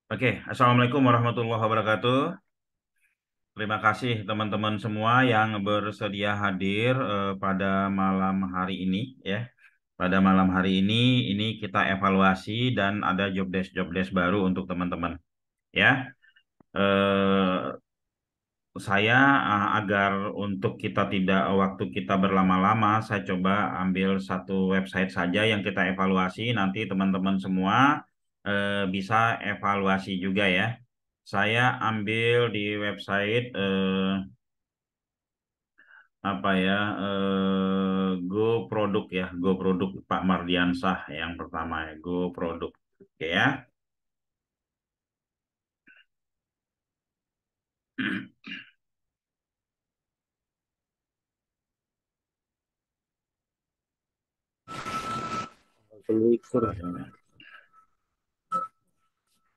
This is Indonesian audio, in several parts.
Oke, Assalamualaikum warahmatullahi wabarakatuh. Terima kasih teman-teman semua yang bersedia hadir pada malam hari ini ya. Pada malam hari ini kita evaluasi dan ada job desk baru untuk teman-teman ya. Eh, saya agar untuk kita tidak waktu kita berlama-lama, saya coba ambil satu website saja yang kita evaluasi. Nanti teman-teman semua bisa evaluasi juga ya. Saya ambil di website apa ya Go Produk ya, Go Produk Pak Mardiansah yang pertama ya, Go Produk. Oke ya.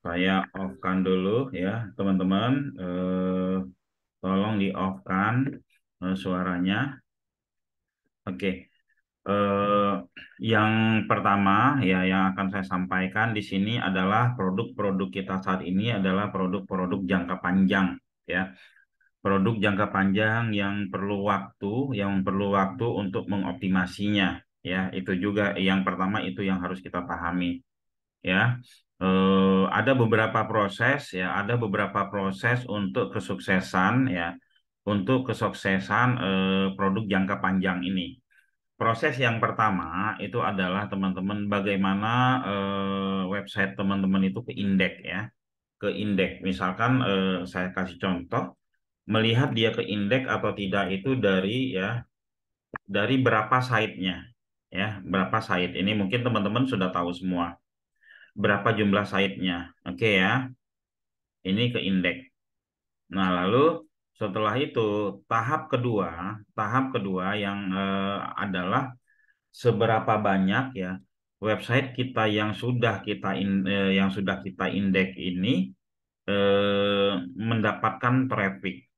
Saya off-kan dulu ya, teman-teman. Tolong di off-kan suaranya. Oke. Eh, yang pertama ya yang akan saya sampaikan di sini adalah produk-produk kita saat ini adalah produk-produk jangka panjang ya. Produk jangka panjang yang perlu waktu untuk mengoptimasinya ya. Itu juga yang pertama itu yang harus kita pahami ya. Ada beberapa proses ya, ada beberapa proses untuk kesuksesan ya, untuk kesuksesan produk jangka panjang ini. Proses yang pertama itu adalah teman-teman bagaimana website teman-teman itu ke indeks ya, ke indeks. Misalkan saya kasih contoh, melihat dia ke indeks atau tidak itu dari berapa site-nya ya, berapa site. Ini mungkin teman-teman sudah tahu semua berapa jumlah site-nya. Oke ya, ini ke indeks. Nah, lalu setelah itu tahap kedua yang adalah seberapa banyak ya website kita yang sudah kita indeks ini mendapatkan traffic.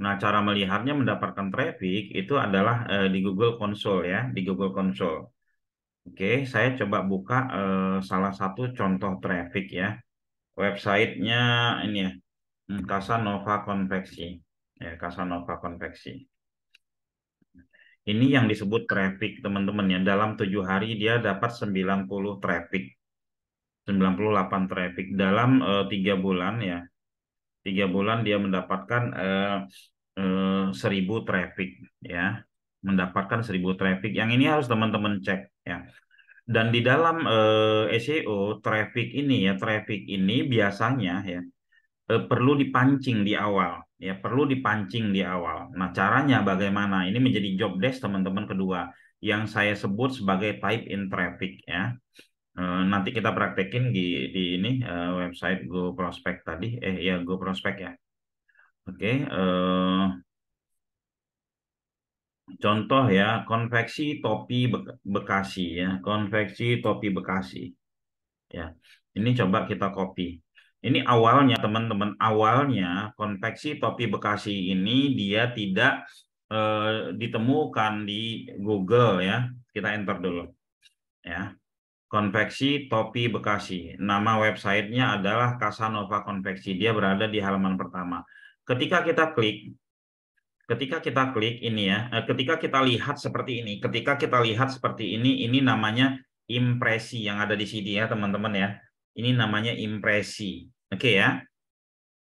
Nah, cara melihatnya mendapatkan traffic itu adalah di Google Console ya, di Google Console. Oke, saya coba buka salah satu contoh traffic ya. Websitenya ini ya, Casanova Konveksi. Ya, Casanova Konveksi. Ini yang disebut traffic, teman-teman ya. Dalam 7 hari dia dapat 90 traffic. 98 traffic. Dalam 3 bulan ya. 3 bulan dia mendapatkan 1000 traffic ya. Mendapatkan 1000 traffic. Yang ini harus teman-teman cek ya. Dan di dalam SEO, traffic ini biasanya ya perlu dipancing di awal ya, perlu dipancing di awal. Nah, caranya bagaimana? Ini menjadi job desk teman-teman kedua yang saya sebut sebagai type in traffic ya. Nanti kita praktekin di ini website Go Prospect tadi ya, Go Prospect ya. Oke, contoh ya, konveksi topi Bekasi ya, konveksi topi Bekasi ya. Ini coba kita copy. Ini awalnya teman-teman, awalnya konveksi topi Bekasi ini dia tidak ditemukan di Google ya. Kita enter dulu ya. Konveksi topi Bekasi. Nama websitenya adalah Casanova Konveksi. Dia berada di halaman pertama. Ketika kita klik, ini ya, ketika kita lihat seperti ini namanya impresi yang ada di sini ya teman-teman ya. Ini namanya impresi. Oke ya,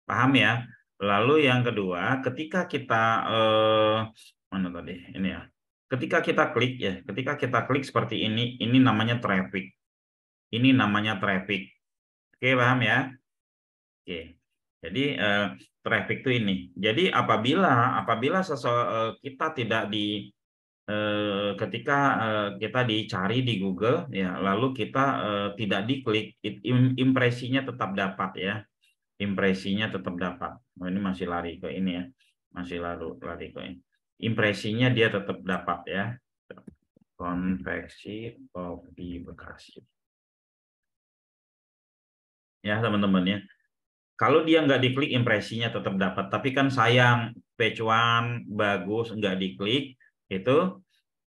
paham ya. Lalu yang kedua, ketika kita mana tadi ini ya. Ketika kita klik seperti ini namanya traffic. Ini namanya traffic. Oke, paham ya? Oke. Jadi traffic itu ini. Jadi apabila kita tidak di ketika kita dicari di Google ya, lalu kita tidak diklik, impresinya tetap dapat ya. Impresinya tetap dapat. Oh, ini masih lari ke ini ya. Masih lari ke ini. Impresinya dia tetap dapat ya. Konveksi topi Bekasi. Ya, teman-teman ya. Kalau dia nggak diklik impresinya tetap dapat, tapi kan sayang page one bagus nggak diklik itu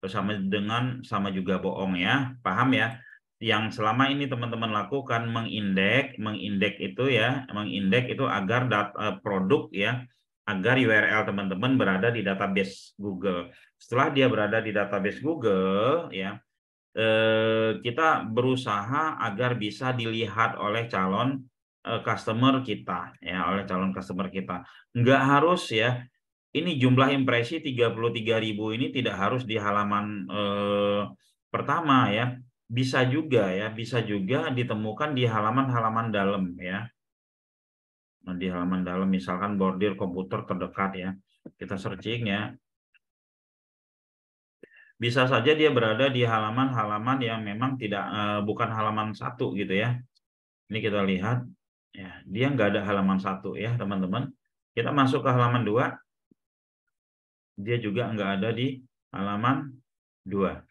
sama juga bohong ya, paham ya? yang selama ini teman-teman lakukan mengindeks itu agar produk ya, agar URL teman-teman berada di database Google. Setelah dia berada di database Google ya, kita berusaha agar bisa dilihat oleh calon customer kita ya, oleh calon customer kita. Nggak harus ya, ini jumlah impresi 33.000 ini tidak harus di halaman pertama ya. Bisa juga ya, bisa juga ditemukan di halaman-halaman dalam ya. Nah, di halaman dalam misalkan bordir komputer terdekat ya. Kita searching ya. Bisa saja dia berada di halaman-halaman yang memang tidak bukan halaman 1 gitu ya. Ini kita lihat ya, dia nggak ada halaman 1 ya, teman-teman. Kita masuk ke halaman 2. Dia juga nggak ada di halaman 2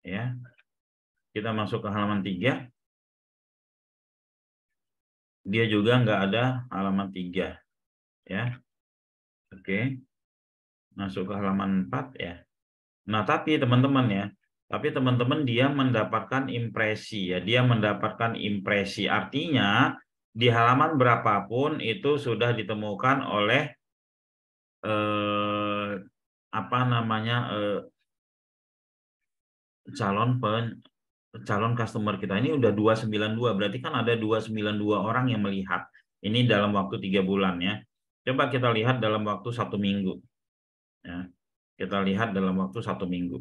ya. Kita masuk ke halaman 3, dia juga nggak ada halaman 3 ya. Oke, masuk ke halaman 4 ya. Nah, tapi teman-teman dia mendapatkan impresi ya, dia mendapatkan impresi, artinya di halaman berapapun itu sudah ditemukan oleh apa namanya calon customer kita. Ini udah 292, berarti kan ada 292 orang yang melihat ini dalam waktu 3 bulan ya. Coba kita lihat dalam waktu 1 minggu ya. Kita lihat dalam waktu 1 minggu.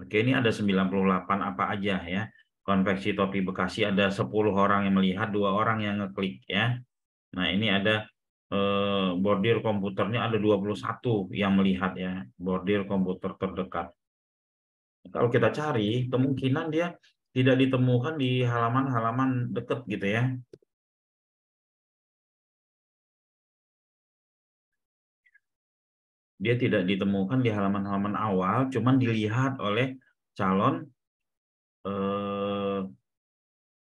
Oke, ini ada 98 apa aja ya. Konveksi topi Bekasi ada 10 orang yang melihat, 2 orang yang ngeklik ya. Nah, ini ada bordir komputernya ada 21 yang melihat ya, bordir komputer terdekat. Kalau kita cari, kemungkinan dia tidak ditemukan di halaman-halaman dekat gitu ya. Dia tidak ditemukan di halaman-halaman awal, cuman dilihat oleh calon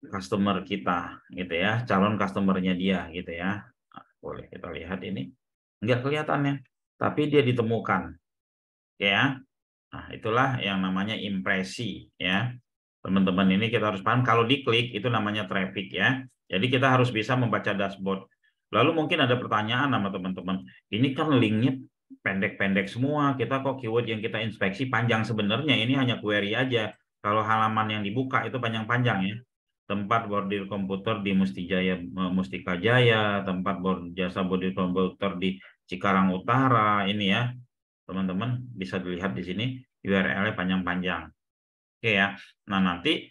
customer kita gitu ya, calon customernya dia gitu ya. Nah, boleh kita lihat ini. Enggak kelihatannya, tapi dia ditemukan ya. Nah, itulah yang namanya impresi ya. Teman-teman, ini kita harus paham, kalau diklik itu namanya traffic ya. Jadi kita harus bisa membaca dashboard. Lalu mungkin ada pertanyaan sama teman-teman, ini kan linknya pendek-pendek semua, kita kok keyword yang kita inspeksi panjang, sebenarnya ini hanya query aja. Kalau halaman yang dibuka itu panjang-panjang ya. Tempat bordir komputer di Mustika Jaya, tempat jasa bordir komputer di Cikarang Utara, ini ya. Teman-teman bisa dilihat di sini URL-nya panjang-panjang. Oke ya. Nah, nanti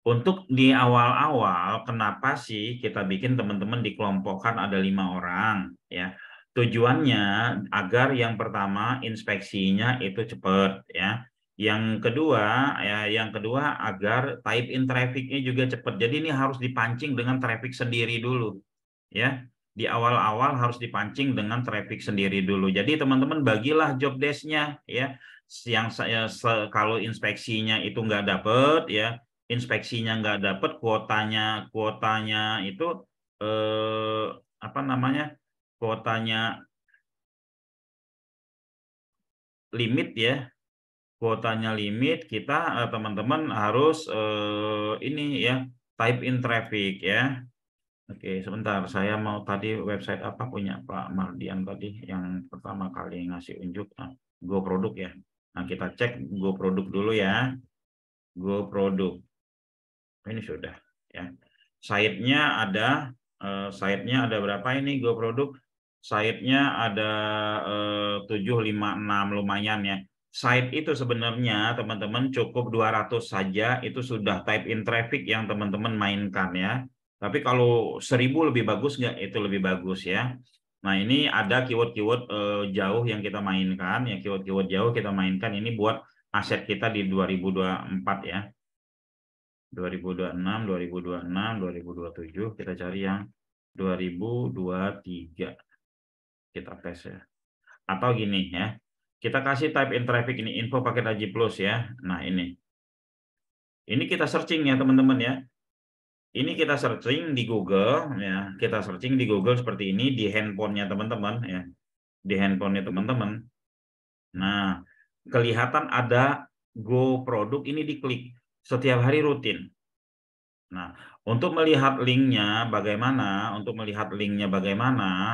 untuk di awal-awal, kenapa sih kita bikin teman-teman dikelompokkan ada 5 orang ya? Tujuannya agar yang pertama inspeksinya itu cepat ya. Yang kedua agar type in traffic-nya juga cepat. Jadi ini harus dipancing dengan traffic sendiri dulu ya. Di awal-awal harus dipancing dengan traffic sendiri dulu. Jadi teman-teman bagilah job desk-nya ya. Yang saya kalau inspeksinya itu nggak dapet ya, inspeksinya nggak dapet, kuotanya itu apa namanya, kuotanya limit ya, kuotanya limit, kita teman-teman harus ini ya, type in traffic ya. Oke, sebentar, saya mau tadi website apa punya Pak Mardian tadi yang pertama kali ngasih unjuk, Go Produk ya. Nah, kita cek Go Produk dulu ya. Go Produk. Ini sudah ya. Site-nya ada berapa ini Go Produk? Site-nya ada 756, lumayan ya. Site itu sebenarnya teman-teman cukup 200 saja, itu sudah type in traffic yang teman-teman mainkan ya. Tapi kalau 1000 lebih bagus nggak? Itu lebih bagus ya. Nah, ini ada keyword-keyword jauh yang kita mainkan ya, keyword-keyword jauh kita mainkan ini buat aset kita di 2024 ya. 2026, 2026, 2027, kita cari yang 2023. Kita tes ya. Atau gini ya. Kita kasih type in traffic ini info paket Haji Plus ya. Nah, ini. Ini kita searching ya, teman-teman ya. Ini kita searching di Google ya. Kita searching di Google seperti ini di handphonenya teman-teman ya. Di handphonenya teman-teman. Nah, kelihatan ada Go Produk, ini diklik. Setiap hari rutin. Nah, untuk melihat linknya bagaimana,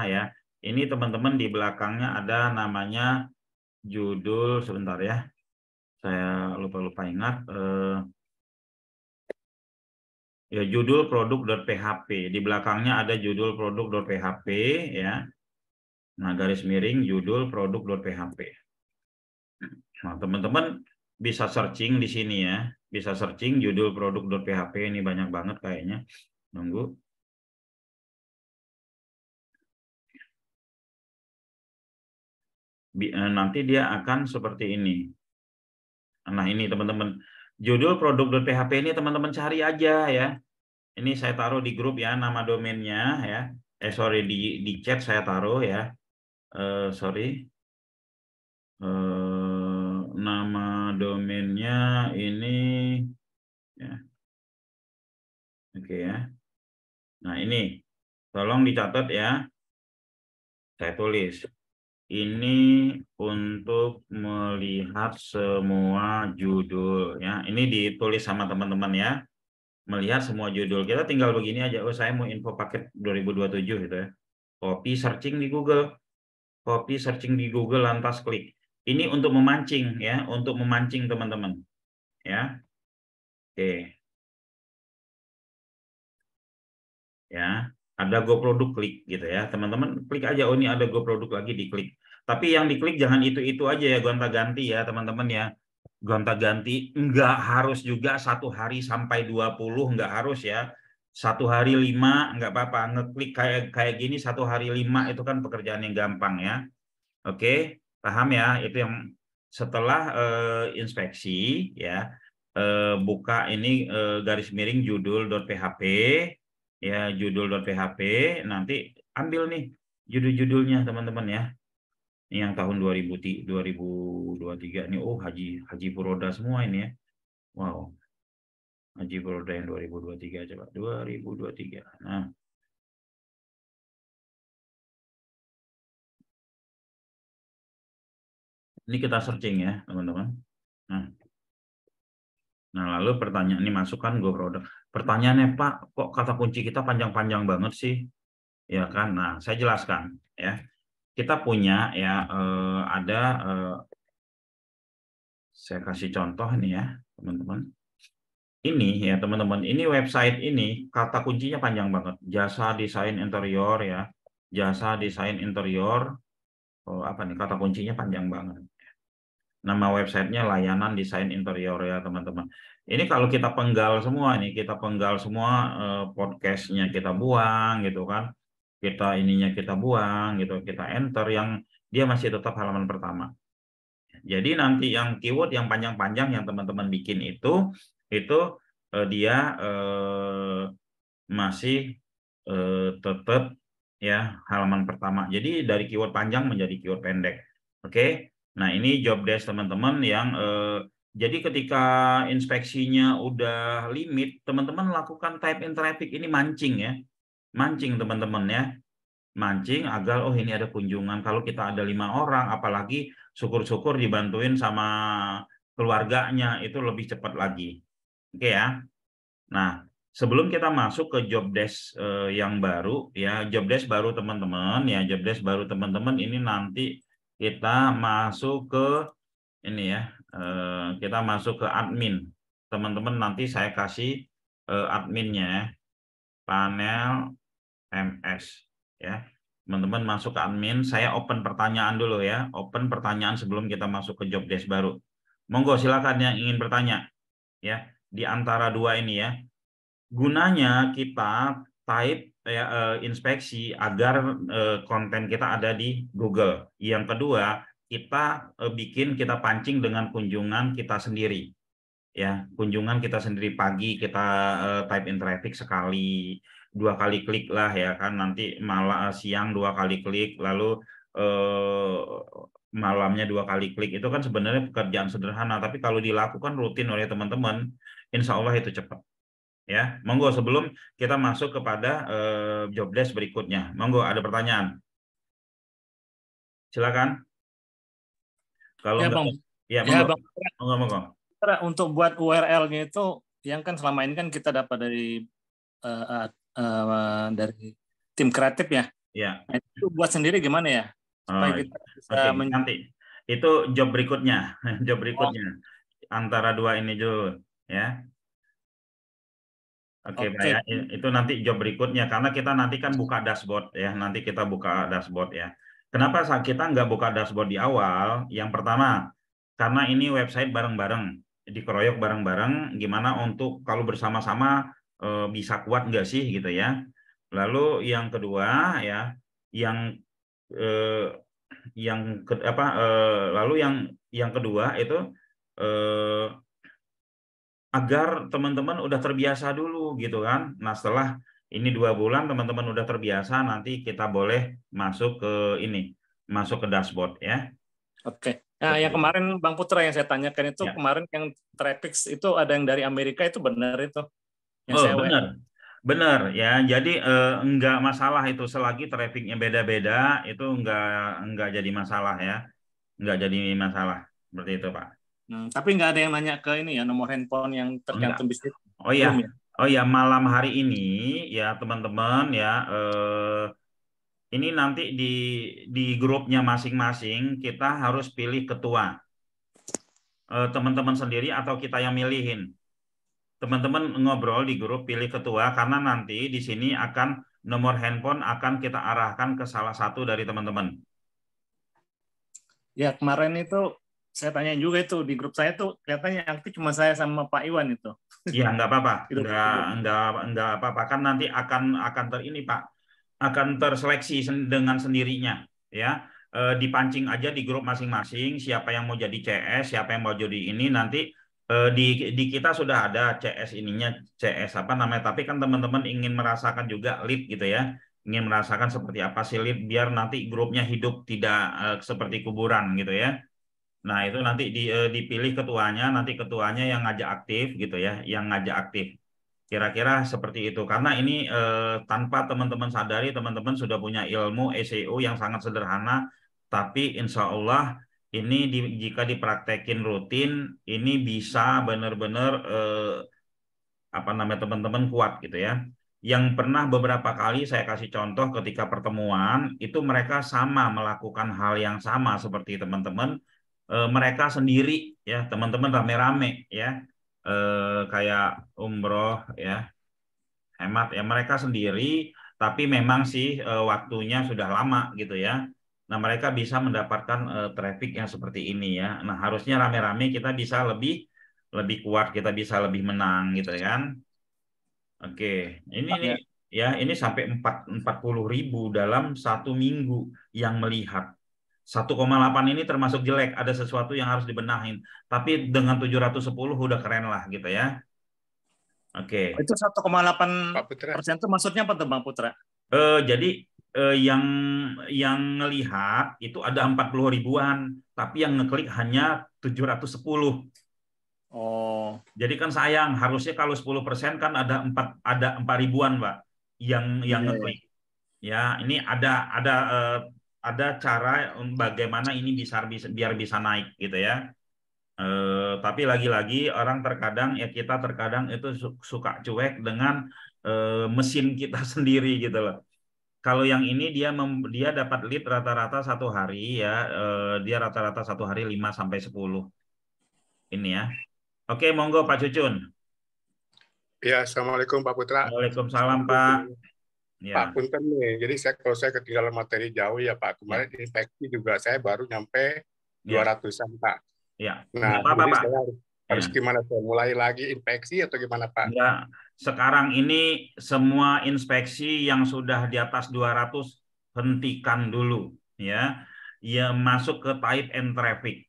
ya, ini teman-teman di belakangnya ada namanya judul, sebentar ya, saya lupa ingat, ya judul produk.php. Di belakangnya ada judul produk.php ya. Nah, garis miring judul produk.php. Nah, teman-teman bisa searching di sini ya. Bisa searching judul produk.php, ini banyak banget kayaknya. Nunggu. Nanti dia akan seperti ini. Nah, ini teman-teman. Judul produk.php ini teman-teman cari aja ya. Ini saya taruh di grup ya, nama domainnya ya. Sorry, di chat saya taruh ya. Sorry. Nama domainnya ini ya. Oke ya. Nah, ini tolong dicatat ya. Saya tulis. Ini untuk melihat semua judul ya. Ini ditulis sama teman-teman ya. Melihat semua judul. Kita tinggal begini aja. Oh, saya mau info paket 2027 gitu ya. Copy searching di Google. Copy searching di Google lantas klik. Ini untuk memancing ya, untuk memancing teman-teman. Ya. Oke. Ya, ada Go Produk, klik gitu ya. Teman-teman klik aja, oh ini ada Go Produk lagi, diklik. Tapi yang diklik jangan itu aja ya, gonta-ganti ya teman-teman ya. Gonta-ganti, enggak harus juga 1 hari sampai 20, enggak harus ya. 1 hari 5 enggak apa-apa. Ngeklik kayak gini 1 hari 5 itu kan pekerjaan yang gampang ya. Oke, paham ya? Itu yang setelah inspeksi ya, buka ini garis miring judul.php ya, judul.php, nanti ambil nih judul-judulnya teman-teman ya. Ini yang tahun 2023 ini, oh Haji Furoda semua ini ya. Wow. Haji Furoda yang 2023, coba 2023. Nah, ini kita searching ya teman-teman. Nah, lalu pertanyaan ini masukkan Go Product. Pertanyaannya, Pak, kok kata kunci kita panjang-panjang banget sih? Ya kan? Nah, saya jelaskan ya. Kita punya ya, ada, saya kasih contoh nih ya, teman-teman. Ini ya, teman-teman, ini website ini kata kuncinya panjang banget. Jasa desain interior ya. Jasa desain interior. Oh, apa nih? Kata kuncinya panjang banget. Nama websitenya layanan desain interior ya teman-teman. Ini kalau kita penggal semua nih, kita penggal semua, podcastnya kita buang gitu kan, kita ininya kita buang gitu, kita enter, yang dia masih tetap halaman pertama. Jadi nanti yang keyword yang panjang-panjang yang teman-teman bikin itu dia masih tetap ya halaman pertama. Jadi dari keyword panjang menjadi keyword pendek. Oke. Nah, ini job desk teman-teman yang jadi ketika inspeksinya udah limit, teman-teman lakukan type in traffic, ini mancing ya. Mancing teman-teman ya. Mancing agar oh ini ada kunjungan. Kalau kita ada 5 orang, apalagi syukur-syukur dibantuin sama keluarganya, itu lebih cepat lagi. Oke ya. Nah, sebelum kita masuk ke job desk yang baru ya, job desk baru teman-teman ya, job desk baru teman-teman ini nanti kita masuk ke ini ya, kita masuk ke admin. Teman-teman nanti saya kasih adminnya, panel MS ya. Teman-teman masuk ke admin, saya open pertanyaan dulu ya, open pertanyaan sebelum kita masuk ke job desk baru. Monggo silakan yang ingin bertanya ya, di antara dua ini ya. Gunanya kita type ya, inspeksi agar konten kita ada di Google. Yang kedua, kita kita pancing dengan kunjungan kita sendiri. Ya, kunjungan kita sendiri pagi kita type in traffic sekali, 2 kali klik lah ya kan, nanti malah siang 2 kali klik, lalu malamnya 2 kali klik. Itu kan sebenarnya pekerjaan sederhana, tapi kalau dilakukan rutin oleh teman-teman, insya Allah itu cepat. Ya, monggo sebelum kita masuk kepada job desk berikutnya. Monggo, ada pertanyaan? Silakan. Kalau Ya enggak, Bang, ya ya monggo. Bang. Monggo. untuk buat URL-nya itu yang kan selama ini kan kita dapat dari tim kreatif ya. Ya. Nah, itu buat sendiri gimana ya? Supaya kita bisa Oke, nanti itu job berikutnya, job berikutnya antara dua ini dulu, ya. Oke, Pak Oke. ya. Itu nanti job berikutnya karena kita nanti kan buka dashboard ya. Nanti kita buka dashboard ya. Kenapa kita nggak buka dashboard di awal? Yang pertama, karena ini website bareng-bareng, dikeroyok bareng-bareng. Gimana untuk kalau bersama-sama bisa kuat nggak sih gitu ya? Lalu yang kedua ya, yang eh, lalu yang kedua itu eh, agar teman-teman udah terbiasa dulu gitu kan. Nah, setelah ini 2 bulan teman-teman udah terbiasa, nanti kita boleh masuk ke ini, masuk ke dashboard ya. Oke. Nah, yang kemarin Bang Putra yang saya tanyakan itu Ya. kemarin yang Traffics itu ada yang dari Amerika, itu benar itu? Yang Oh, saya benar ya. Jadi enggak masalah itu selagi trafficnya beda-beda, itu enggak jadi masalah ya. Enggak jadi masalah seperti itu, Pak. Tapi nggak ada yang nanya ke ini ya, nomor handphone yang Enggak. tercantum di situ. Oh ya, Belum ya? oh ya, malam hari ini ya teman-teman ya, ini nanti di grupnya masing-masing kita harus pilih ketua. Teman-teman sendiri atau kita yang milihin. Teman-teman ngobrol di grup pilih ketua karena nanti di sini akan nomor handphone akan kita arahkan ke salah satu dari teman-teman. Ya, kemarin itu saya tanya juga itu di grup saya tuh kelihatannya aktif cuma saya sama Pak Iwan itu. Iya, nggak apa-apa. Itu. Nggak apa-apa. Kan nanti akan ini Pak, akan terseleksi dengan sendirinya, ya. Dipancing aja di grup masing-masing siapa yang mau jadi CS, siapa yang mau jadi ini nanti di kita sudah ada CS ininya, CS apa namanya. Tapi kan teman-teman ingin merasakan juga lead gitu ya, ingin merasakan seperti apa sih lead biar nanti grupnya hidup tidak seperti kuburan gitu ya. Nah, itu nanti dipilih ketuanya, nanti ketuanya yang ngajak aktif gitu ya, yang ngajak aktif. Kira-kira seperti itu. Karena ini tanpa teman-teman sadari, teman-teman sudah punya ilmu SEO yang sangat sederhana, tapi insya Allah ini jika dipraktekin rutin, ini bisa benar-benar apa namanya teman-teman kuat gitu ya. Yang pernah beberapa kali saya kasih contoh ketika pertemuan, itu mereka sama melakukan hal yang sama seperti teman-teman, mereka sendiri ya, teman-teman rame-rame ya, kayak umroh ya, hemat ya mereka sendiri, tapi memang sih waktunya sudah lama gitu ya. Nah, mereka bisa mendapatkan traffic yang seperti ini ya. Nah, harusnya rame-rame kita bisa lebih lebih kuat, kita bisa lebih menang gitu kan. Oke, ini nih Ya. ya, ini sampai 40.000 dalam 1 minggu yang melihat. 1,8 ini termasuk jelek, ada sesuatu yang harus dibenahin. Tapi dengan 710 udah keren lah gitu ya. Oke. Itu 1,8% itu maksudnya apa tuh Bang Putra? Jadi yang ngelihat itu ada 40 ribuan, tapi yang ngeklik hanya 710. Oh. Jadi kan sayang, harusnya kalau 10% kan ada 4 ribuan, Pak, yang ngeklik. Ya, ini ada cara bagaimana ini biar bisa naik gitu ya. Tapi lagi-lagi orang terkadang ya kita terkadang itu suka cuek dengan mesin kita sendiri gitu loh. Kalau yang ini dia dapat lead rata-rata 1 hari ya, dia rata-rata 1 hari 5 sampai 10 ini ya. Oke, monggo Pak Cucun. Ya, Assalamualaikum Pak Putra. Waalaikumsalam Pak. Ya. Pak Punten nih, jadi kalau saya ketinggalan materi jauh ya Pak, kemarin inspeksi juga saya baru nyampe 200-an Pak. Ya. Nah, apa, jadi Pak? saya harus gimana, saya mulai lagi inspeksi atau gimana Pak? Enggak. Sekarang ini semua inspeksi yang sudah di atas 200 hentikan dulu ya. Ya, masuk ke type and traffic.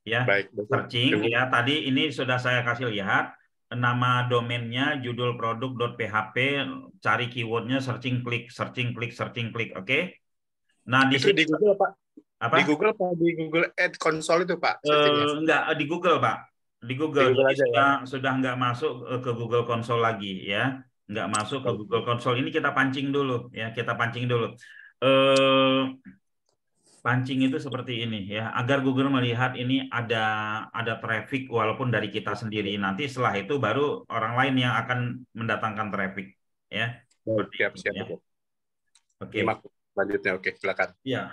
Ya, baik, searching ya. Tadi ini sudah saya kasih lihat nama domainnya judul produk.php, cari keywordnya searching klik. Oke. Nah, di itu sini di Google Pak. apa? Di Google Pak, di Google Ad Console itu Pak. Enggak di Google Pak. Di Google. Jadi aja, sudah nggak masuk ke Google Console lagi ya. Nggak masuk ke Google Console. Ini kita pancing dulu ya. Kita pancing dulu. pancing itu seperti ini ya, agar Google melihat ini ada traffic walaupun dari kita sendiri. Nanti setelah itu baru orang lain yang akan mendatangkan traffic ya. Seperti itu, Siap-siap. ya. Oke. Simak selanjutnya. Oke, silakan. Ya.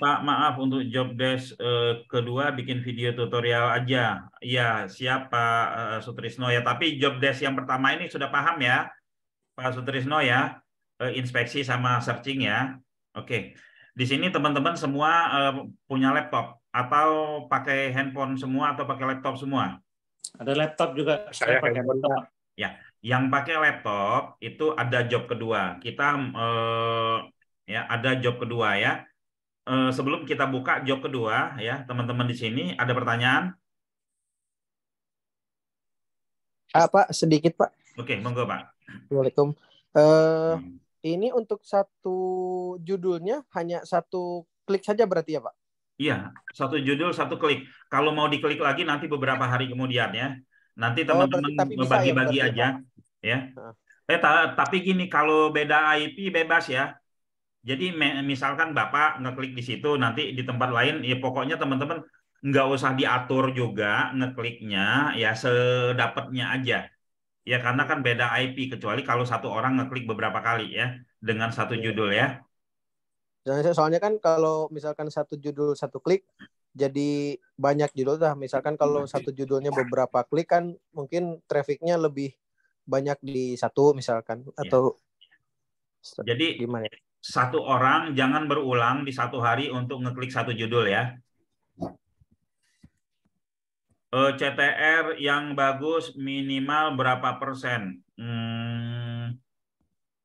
Pak, maaf untuk job desk kedua bikin video tutorial aja. Ya, siap Pak Sutrisno ya. Tapi job desk yang pertama ini sudah paham ya, Pak Sutrisno ya. Inspeksi sama searching ya. Oke. Di sini teman-teman semua punya laptop atau pakai handphone semua atau pakai laptop semua? Ada laptop juga. Saya pakai handphone, laptop. Ya, yang pakai laptop itu ada job kedua. Kita ya ada job kedua ya. Sebelum kita buka job kedua ya, teman-teman di sini ada pertanyaan? Pak, sedikit Pak. Oke, monggo Pak. Assalamualaikum. Ini untuk satu judulnya hanya satu klik saja berarti ya Pak? Iya, satu judul satu klik. Kalau mau diklik lagi nanti beberapa hari kemudian ya. Nanti teman-teman bagi-bagi aja ya. Tapi gini, kalau beda IP bebas ya. Jadi misalkan Bapak ngeklik di situ, nanti di tempat lain, ya pokoknya teman-teman nggak usah diatur juga ngekliknya, ya sedapatnya aja. Ya karena kan beda IP, kecuali kalau satu orang ngeklik beberapa kali ya, dengan satu judul ya. Soalnya kan kalau misalkan satu judul satu klik, jadi banyak judul dah. Misalkan kalau satu judulnya beberapa klik kan mungkin trafficnya lebih banyak di satu misalkan. Atau jadi gimana ya? Satu orang jangan berulang di satu hari untuk ngeklik satu judul ya. CTR yang bagus minimal berapa persen?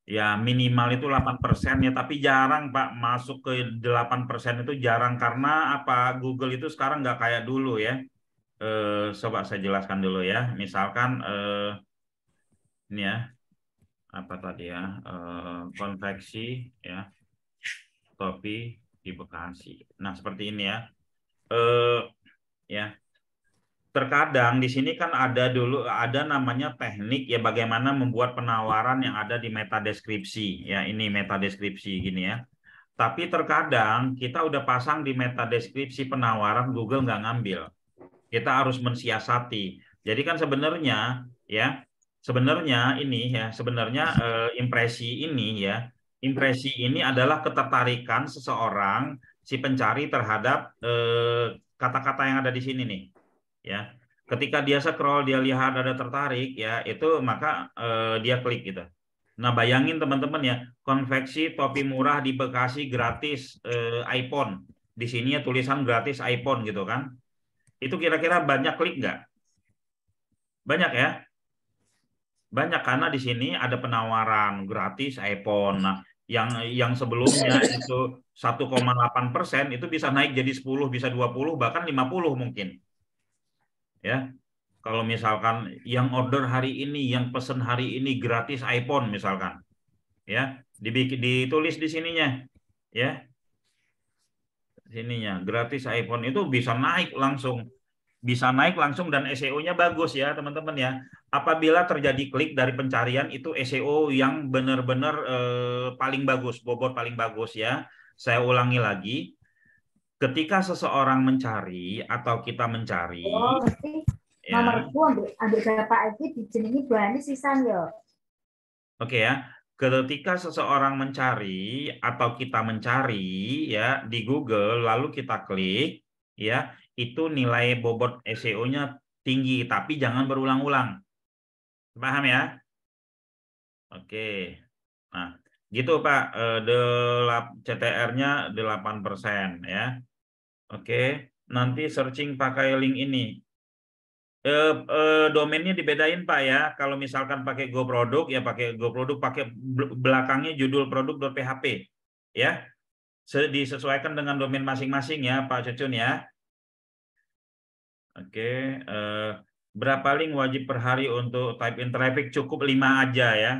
Ya minimal itu 8% ya, tapi jarang Pak masuk ke 8% itu jarang karena apa? Google itu sekarang nggak kayak dulu ya. Coba saya jelaskan dulu ya. Misalkan ini ya, apa tadi ya? Konveksi ya. Topi di Bekasi. Nah, seperti ini ya. Ya. Terkadang di sini kan ada namanya teknik ya bagaimana membuat penawaran yang ada di meta deskripsi. Ya, ini meta deskripsi gini ya. Tapi terkadang kita udah pasang di meta deskripsi penawaran, Google nggak ngambil. Kita harus mensiasati. Jadi kan sebenarnya ya, impresi ini adalah ketertarikan seseorang si pencari terhadap kata-kata yang ada di sini nih ya. Ketika dia scroll, dia lihat ada tertarik ya, itu maka dia klik gitu. Nah, bayangin teman-teman ya, konveksi topi murah di Bekasi gratis iPhone. Di sini ya tulisan gratis iPhone gitu kan. Itu kira-kira banyak klik nggak? Banyak ya? Banyak karena di sini ada penawaran gratis iPhone. Nah, yang sebelumnya itu 1,8% itu bisa naik jadi 10, bisa 20, bahkan 50 mungkin. Ya. Kalau misalkan yang order hari ini, yang pesen hari ini gratis iPhone misalkan. Ya, ditulis di sininya. Ya. Sininya gratis iPhone itu bisa naik langsung. Bisa naik langsung dan SEO-nya bagus ya teman-teman ya. Apabila terjadi klik dari pencarian itu SEO yang benar-benar paling bagus, bobot paling bagus ya. Saya ulangi lagi, ketika seseorang mencari atau kita mencari, ya. Nomorku ambil berapa aja dijenengi bahannya sisan ya. Oke ya. Ketika seseorang mencari atau kita mencari ya di Google lalu kita klik ya, itu nilai bobot SEO-nya tinggi, tapi jangan berulang-ulang. Paham ya? Oke. Nah, gitu Pak. CTR-nya 8% ya. Oke. Nanti searching pakai link ini. Domainnya dibedain Pak ya. Kalau misalkan pakai Go Produk, ya pakai Go Produk, pakai belakangnya judul produk.php. Ya. Disesuaikan dengan domain masing-masing ya Pak Cucun ya. Oke, berapa link wajib per hari untuk type in traffic? Cukup 5 aja ya.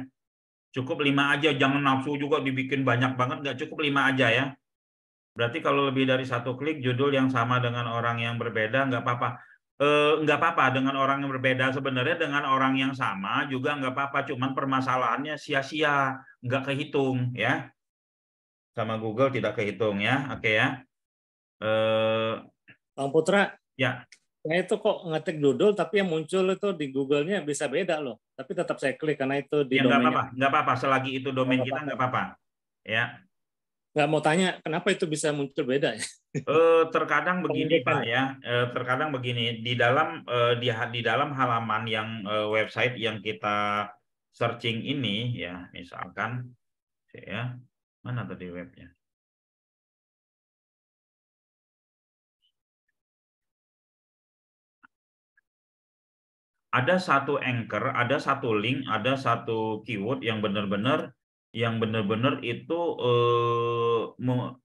Cukup 5 aja, jangan nafsu juga dibikin banyak banget, nggak cukup 5 aja ya. Berarti kalau lebih dari satu klik judul yang sama dengan orang yang berbeda nggak apa-apa. Nggak apa-apa dengan orang yang berbeda, sebenarnya dengan orang yang sama juga nggak apa-apa, cuman permasalahannya sia-sia, nggak kehitung ya. sama Google tidak kehitung ya. Oke ya. Bang Putra, Ya. saya itu kok ngetik Doodle tapi yang muncul itu di Google-nya bisa beda loh. Tapi tetap saya klik karena itu di Ya domainnya. nggak apa-apa. Selagi itu domain Nggak kita apa-apa. nggak apa-apa. Ya. Nggak mau tanya kenapa itu bisa muncul beda ya? Terkadang begini Pak ya. Terkadang begini di dalam halaman yang website yang kita searching ini ya, misalkan ya, mana tadi webnya? Ada satu anchor, ada satu link, ada satu keyword yang benar-benar itu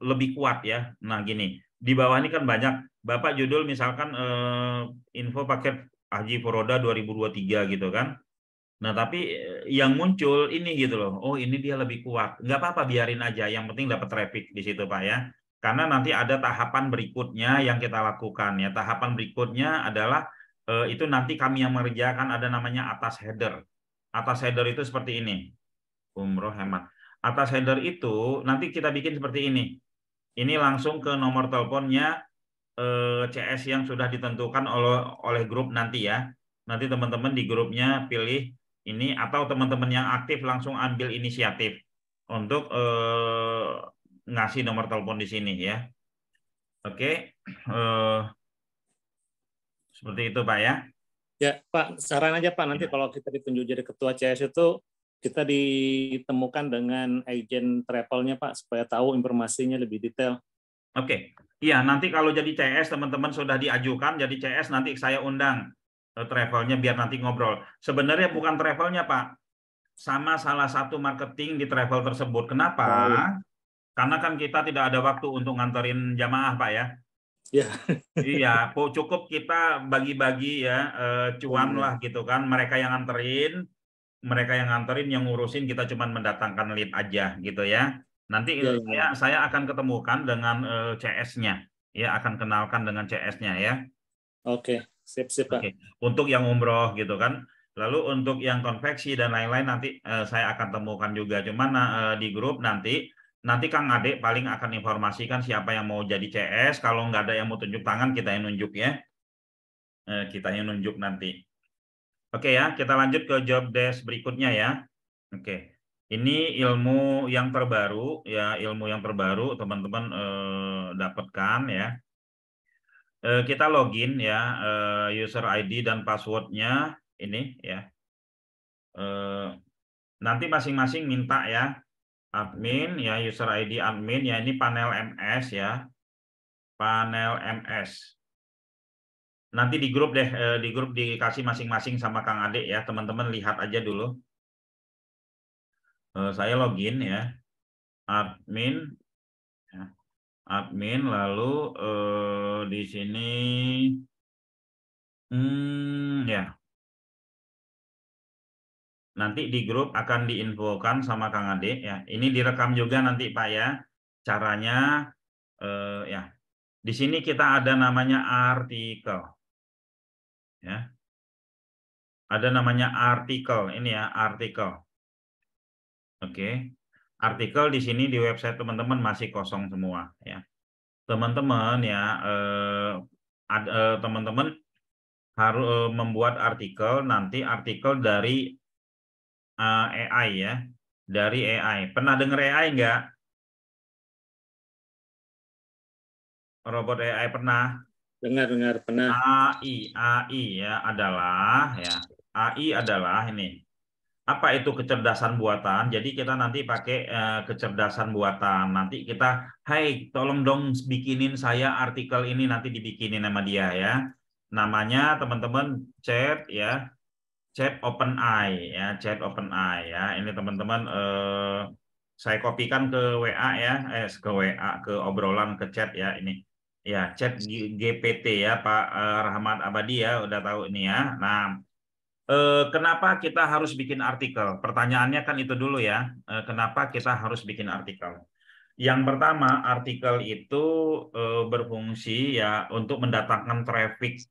lebih kuat ya. Nah gini, di bawah ini kan banyak, Bapak judul misalkan info paket Haji Furoda 2023 gitu kan. Nah tapi yang muncul ini gitu loh, oh ini dia lebih kuat. Nggak apa-apa, biarin aja, yang penting dapat traffic di situ Pak ya. Karena nanti ada tahapan berikutnya yang kita lakukan ya. Tahapan berikutnya adalah itu nanti kami yang mengerjakan, ada namanya atas header. Atas header itu seperti ini. Umroh hemat. Atas header itu nanti kita bikin seperti ini. Ini langsung ke nomor teleponnya CS yang sudah ditentukan oleh grup nanti ya. Nanti teman-teman di grupnya pilih ini, atau teman-teman yang aktif langsung ambil inisiatif untuk ngasih nomor telepon di sini ya. Oke. Seperti itu Pak ya. Ya Pak, saran aja Pak, nanti kalau kita ditunjuk jadi ketua CS itu kita ditemukan dengan agen travelnya Pak, supaya tahu informasinya lebih detail. Oke. Iya, nanti kalau jadi CS teman-teman sudah diajukan jadi CS, nanti saya undang travelnya biar nanti ngobrol. Sebenarnya bukan travelnya Pak, sama salah satu marketing di travel tersebut. Kenapa? Karena kan kita tidak ada waktu untuk nganterin jamaah Pak ya. Ya. Iya, cukup kita bagi-bagi ya, cuan lah gitu kan. Mereka yang nganterin, yang ngurusin, kita cuma mendatangkan lead aja gitu ya. Nanti saya akan ketemukan dengan CS-nya, ya akan kenalkan dengan CS-nya ya. Oke, sip Pak. Oke. Untuk yang umroh gitu kan. Lalu untuk yang konveksi dan lain-lain nanti saya akan temukan juga. Cuman di grup nanti Kang Ade paling akan informasikan siapa yang mau jadi CS. Kalau nggak ada yang mau tunjuk tangan, kita yang nunjuk ya. Kita yang nunjuk nanti. Oke ya, kita lanjut ke job desk berikutnya ya. Oke. Ini ilmu yang terbaru ya, teman-teman dapatkan ya. Kita login ya, user ID dan passwordnya ini ya. Nanti masing-masing minta ya, admin ya, user ID admin ya, ini panel MS ya, panel MS. Nanti di grup deh, dikasih masing-masing sama Kang Ade ya, teman-teman lihat aja dulu. Saya login ya, admin ya. Admin, lalu di sini ya, nanti di grup akan diinfokan sama Kang Ade ya. Ini direkam juga nanti Pak ya. Caranya ya. Di sini kita ada namanya artikel. Ya. Ada namanya artikel, ini ya, artikel. Oke. Artikel di sini di website teman-teman masih kosong semua ya. Teman-teman ya, teman-teman harus membuat artikel, nanti artikel dari AI ya, dari AI. Pernah dengar AI nggak? Robot AI pernah? Dengar pernah. AI ya adalah ya, AI adalah ini. Apa itu kecerdasan buatan? Jadi kita nanti pakai kecerdasan buatan. Nanti kita, hai tolong dong bikinin saya artikel ini, nanti dibikinin sama dia ya. Namanya teman-teman chat ya, chat OpenAI ya, chat OpenAI ya. Ini teman-teman saya kopikan ke WA ya, ke WA, ke obrolan, ke chat ya ini. Ya, chat GPT ya Pak Rahmat Abadi ya, udah tahu ini ya. Nah, kenapa kita harus bikin artikel? Pertanyaannya kan itu dulu ya. Kenapa kita harus bikin artikel? Yang pertama, artikel itu berfungsi ya untuk mendatangkan traffic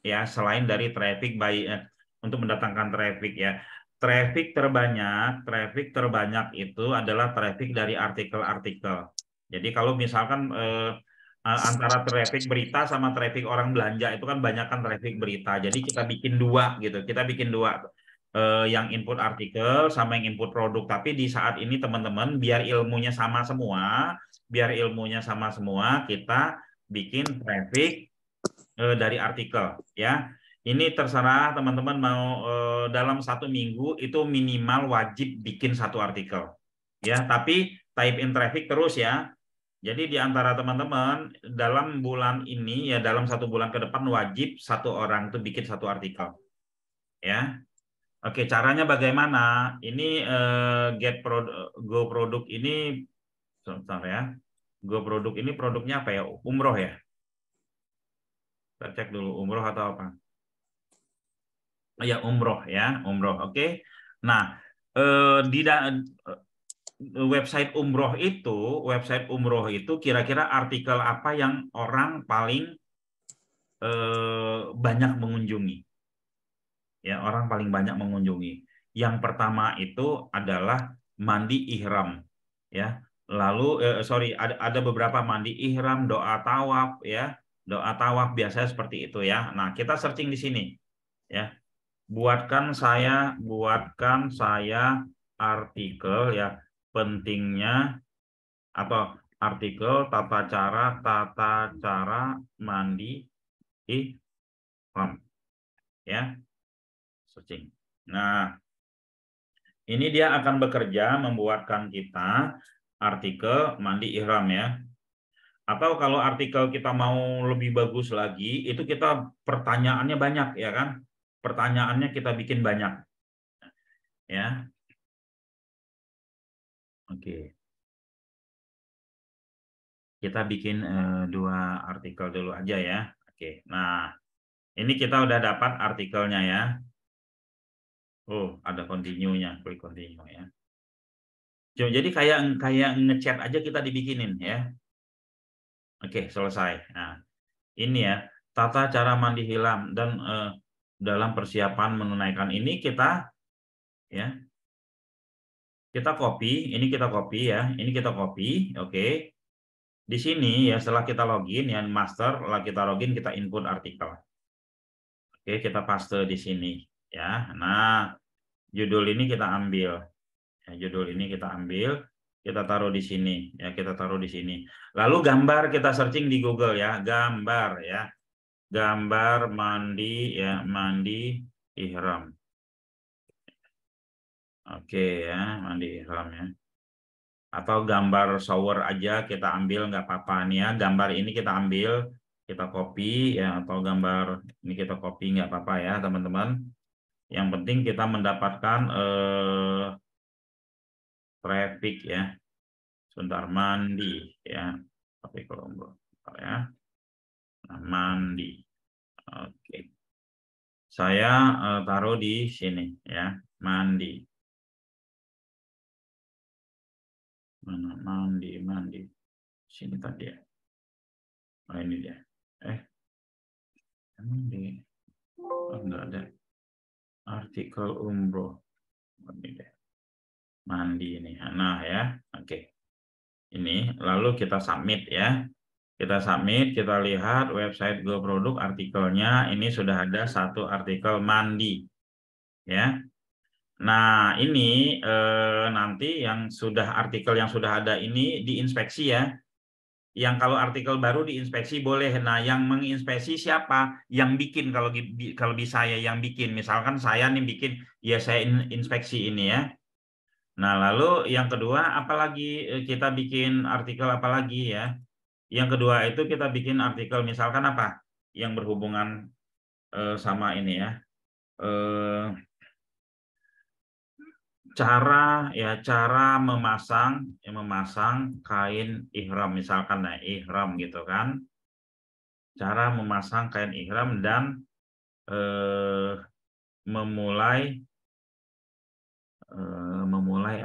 ya, selain dari traffic untuk mendatangkan traffic ya. Traffic terbanyak itu adalah traffic dari artikel-artikel. Jadi kalau misalkan antara traffic berita sama traffic orang belanja itu kan banyak kan traffic berita. Jadi kita bikin dua gitu. Kita bikin dua, yang input artikel sama yang input produk. Tapi di saat ini teman-teman biar ilmunya sama semua, kita bikin traffic dari artikel ya. Ini terserah teman-teman mau dalam 1 minggu itu minimal wajib bikin 1 artikel ya. Tapi type in traffic terus ya. Jadi di antara teman-teman dalam bulan ini ya, dalam 1 bulan ke depan wajib 1 orang itu bikin 1 artikel ya. Oke, caranya bagaimana? Ini Go Produk ini sebentar ya. Go Produk ini produknya apa ya? Umroh ya. Kita cek dulu umroh atau apa. Ya umroh ya, umroh. Oke. Nah, di website umroh itu kira-kira artikel apa yang orang paling banyak mengunjungi? Ya, orang paling banyak mengunjungi. Yang pertama itu adalah mandi ihram, ya. Lalu ada beberapa mandi ihram, doa tawaf, ya. Doa tawaf biasanya seperti itu ya. Nah, kita searching di sini, ya. Buatkan saya artikel ya, pentingnya atau artikel tata cara mandi ihram ya, searching. Nah, ini dia akan bekerja membuatkan kita artikel mandi ihram ya. Atau kalau artikel kita mau lebih bagus lagi, itu kita pertanyaannya banyak ya kan? Pertanyaannya kita bikin banyak. Ya. Oke. Kita bikin 2 artikel dulu aja ya. Oke. Nah, ini kita udah dapat artikelnya ya. Oh, ada continue-nya, klik continue ya. Jadi kayak ngechat aja kita dibikinin ya. Oke, selesai. Nah, ini ya, tata cara mandi ihram dan dalam persiapan menunaikan ini kita ya. Kita copy, ini kita copy ya. Ini kita copy, oke. Di sini ya setelah kita login ya master, setelah kita login kita input artikel. Oke, kita paste di sini ya. Nah, judul ini kita ambil. Ya, judul ini kita ambil, kita taruh di sini ya, kita taruh di sini. Lalu gambar kita searching di Google ya, gambar ya. Gambar mandi ya, mandi ihram. Oke ya, mandi ihram ya. Atau gambar shower aja kita ambil nggak apa-apa nih ya. Gambar ini kita ambil, kita copy ya, atau gambar ini kita copy nggak apa-apa ya teman-teman. Yang penting kita mendapatkan traffic ya. Sebentar, mandi ya. Tapi kalau ya. Nah, mandi. Oke. Saya taruh di sini ya, mandi. Mana mandi. Sini tadi ya. Oh, ini dia. Mandi. Oh, enggak ada. Artikel umroh. Ini deh. Mandi ini. Nah ya. Oke. Ini lalu kita submit ya. Kita submit, kita lihat website Go Produk artikelnya ini sudah ada 1 artikel mandi. Ya. Nah, ini nanti yang sudah artikel yang sudah ada ini diinspeksi ya. Yang kalau artikel baru diinspeksi boleh. Nah, yang menginspeksi siapa? Yang bikin kalau bisa ya yang bikin. Misalkan saya nih bikin, ya saya inspeksi ini ya. Nah, lalu yang kedua apalagi kita bikin artikel apalagi ya. Yang kedua itu kita bikin artikel misalkan apa? Yang berhubungan sama ini ya. Cara memasang kain ihram misalkan, nah ihram gitu kan, cara memasang kain ihram dan memulai